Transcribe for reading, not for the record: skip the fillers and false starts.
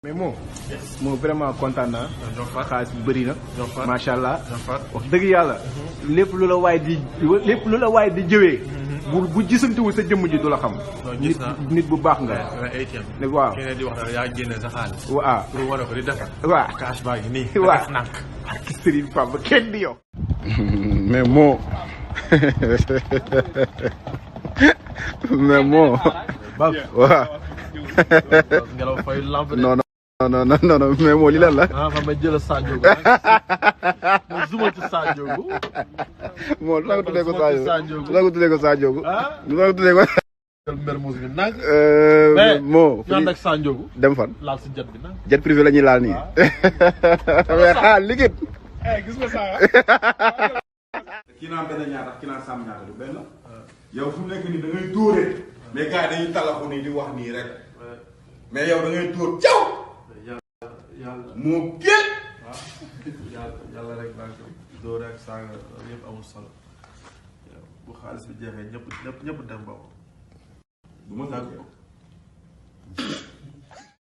mais moo vraiment kontaan naa. xaalis bi bëri na. macha allah. wax dëgg yàlla. lépp lu la waay di jëwee. bu gisantuwul sa jëmm ji du la xam. nit bu baax nga. waaw keneen di wax daal yaa génne sa xaalis. waaw pour wane ko di defar. waaw cash baa ngi nii. waaw nànk. ak Serigne Pamba kenn di yow. mais moo waaw. ngelaw fay lamp de. non mais moo li lan la. ah xam nga jël Sadio Gu. ma zuma ci Sadio Gu. moo lu tax nga tuddee ko Sadio Gu. lu tax nga tuddee ko Sadio Gu. lu tax nga tuddee ko. Mermoz bi nag. moo. ñu ànd ak Sadio Gu. dem fan. laal si jet bi nag. jet privé la ñuy laal nii. mais xaar liggéey. gis nga saa kii naan benn ñaata kii naan sàmm ñaata du benn. yow fu mu nekk nii da ngay dóore. mais gars yi dañuy talaxu nii di wax nii rek. mais yow da ngay dóor caw. yàlla moo génn. yàlla rek naa ko dóor ak saaga yëpp amul solo bu xaalis bi jeexee ñëpp dem ba du ma tàgg yow.